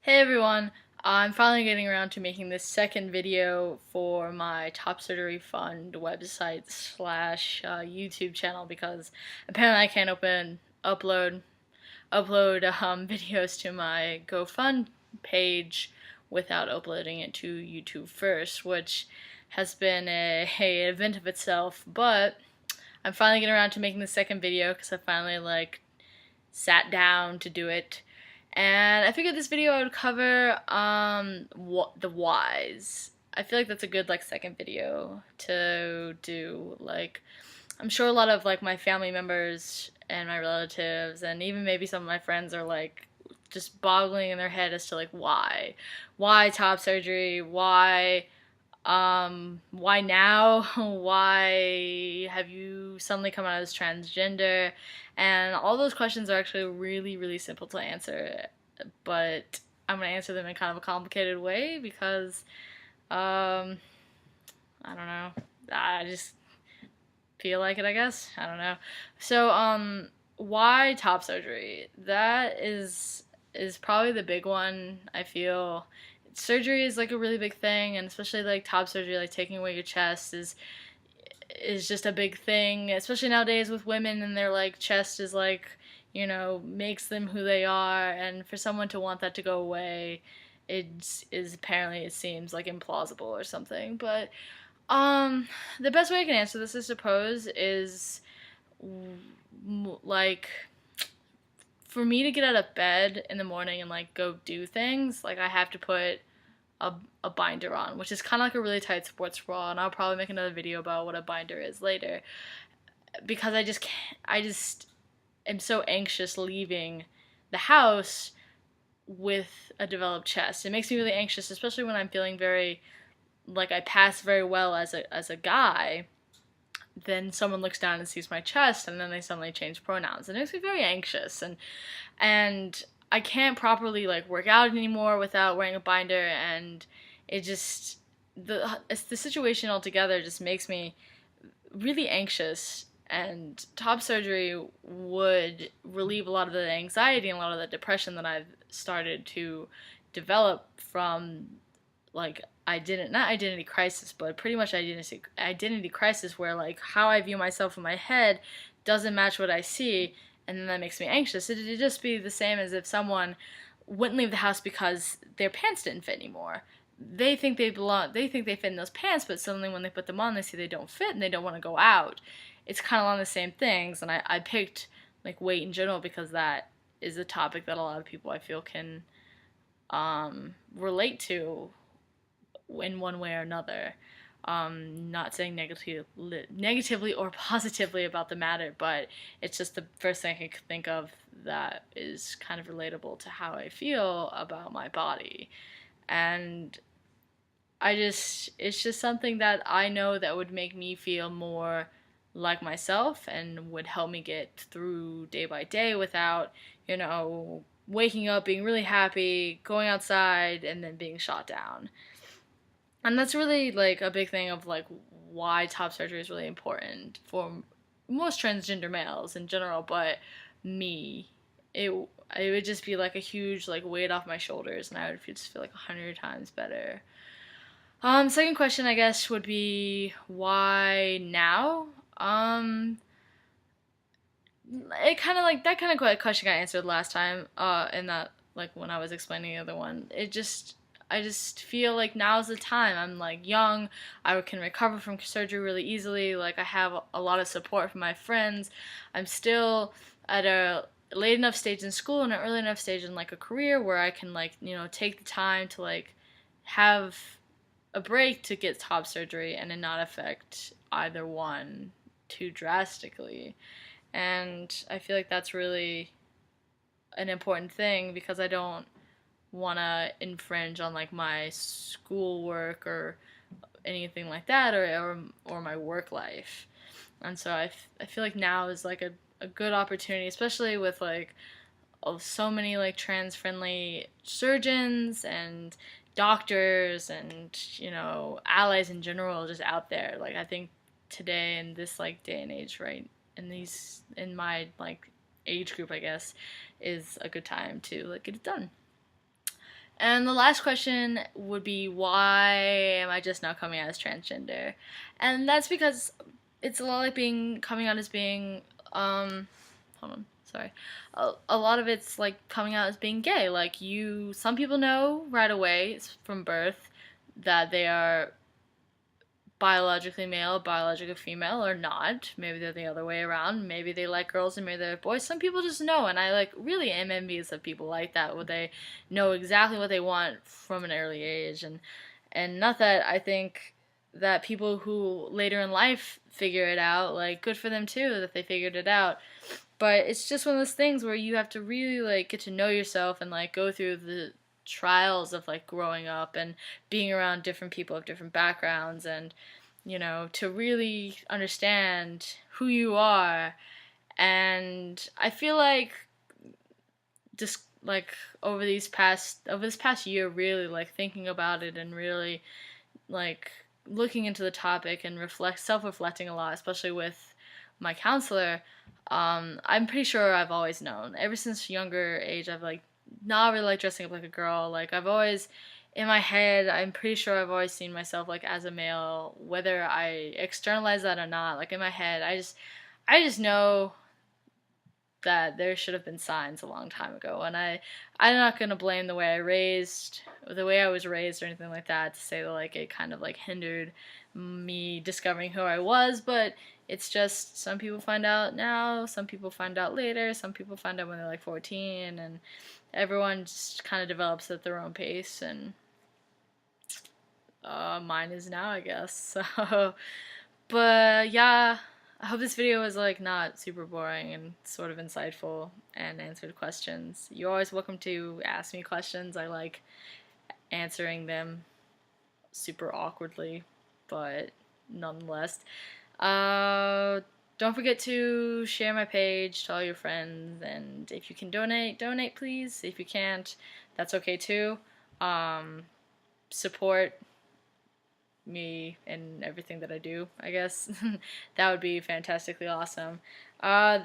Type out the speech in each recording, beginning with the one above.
Hey everyone, I'm finally getting around to making this second video for my Top Surgery Fund website slash YouTube channel because apparently I can't upload videos to my GoFund page without uploading it to YouTube first, which has been a event of itself, but I'm finally getting around to making the second video because I finally sat down to do it. And I figured this video I would cover the whys. I feel like that's a good second video to do. I'm sure a lot of my family members and my relatives and even maybe some of my friends are just boggling in their head as to why top surgery, why now? Why have you suddenly come out as transgender? And all those questions are actually really, really simple to answer, but I'm going to answer them in kind of a complicated way because, I don't know, I just feel like it, I guess. I don't know. So, why top surgery? That is probably the big one, I feel. Surgery is a really big thing, and especially top surgery, taking away your chest is just a big thing, especially nowadays with women, and their chest is makes them who they are, and for someone to want that to go away, apparently it seems implausible or something. But the best way I can answer this, I suppose, is like for me to get out of bed in the morning and go do things, I have to put a binder on, which is kind of like a really tight sports bra, and I'll probably make another video about what a binder is later, because I just can't, I just am so anxious leaving the house with a developed chest. It makes me really anxious, especially when I'm feeling very, I pass very well as a guy. Then someone looks down and sees my chest, and then they suddenly change pronouns, and it makes me very anxious, and I can't properly work out anymore without wearing a binder, and it just the situation altogether just makes me really anxious. And top surgery would relieve a lot of the anxiety and a lot of the depression that I've started to develop from not identity crisis, but pretty much identity crisis, where how I view myself in my head doesn't match what I see, and then that makes me anxious. It'd just be the same as if someone wouldn't leave the house because their pants didn't fit anymore. They think they fit in those pants, but suddenly when they put them on, they see they don't fit and they don't want to go out. It's kind of along the same things, and I picked weight in general because that is a topic that a lot of people I feel can relate to in one way or another. Not saying negatively or positively about the matter, but it's just the first thing I could think of that is kind of relatable to how I feel about my body. And it's just something that I know that would make me feel more like myself and would help me get through day by day without, waking up, being really happy, going outside, and then being shot down. And that's really a big thing of why top surgery is really important for most transgender males in general, but me, it would just be a huge weight off my shoulders, and I would just feel 100 times better. Second question, I guess, would be why now? It kind of that kind of question got answered last time, in that when I was explaining the other one. I just feel now's the time. I'm young, I can recover from surgery really easily, I have a lot of support from my friends. I'm still at a late enough stage in school and an early enough stage in a career where I can take the time to have a break to get top surgery and it not affect either one too drastically. And I feel that's really an important thing because I don't want to infringe on my schoolwork or anything like that, or my work life. And so I feel now is a good opportunity, especially with so many trans friendly surgeons and doctors and allies in general just out there. I think today in this day and age, right, in my age group, I guess, is a good time to get it done. And the last question would be, why am I just now coming out as transgender? And that's because it's a lot like being coming out as being hold on, sorry. A lot of it's like coming out as being gay. Like some people know right away from birth that they are biologically male, biologically female, or not. Maybe they're the other way around. Maybe they like girls and maybe they like boys. Some people just know, and I like really am envious of people like that, where they know exactly what they want from an early age, and not that I think that people who later in life figure it out, like good for them too that they figured it out. But it's just one of those things where you have to really like get to know yourself and like go through the trials of like growing up and being around different people of different backgrounds, and to really understand who you are. And I feel like just like over this past year, really like thinking about it and really like looking into the topic and self-reflecting a lot, especially with my counselor. I'm pretty sure I've always known ever since younger age. I've like not really like dressing up like a girl. Like I've always, in my head, I'm pretty sure I've always seen myself like as a male, whether I externalize that or not. Like in my head, I just know that there should have been signs a long time ago, and I'm not gonna blame the way I was raised or anything like that to say that like it kind of like hindered me discovering who I was. But it's just some people find out now, some people find out later, some people find out when they're like 14, and everyone just kind of develops at their own pace, and mine is now, I guess. So, but yeah, I hope this video was like not super boring and sort of insightful and answered questions. You're always welcome to ask me questions. I like answering them super awkwardly, but nonetheless. Uh, don't forget to share my page to all your friends, and if you can donate please. If you can't, that's okay too. Support me and everything that I do, I guess. That would be fantastically awesome. Uh,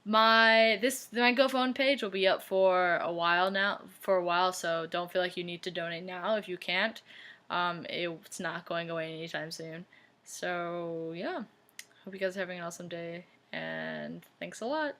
my GoFundMe page will be up for a while, so don't feel like you need to donate now if you can't. It's not going away anytime soon. So yeah, hope you guys are having an awesome day, and thanks a lot.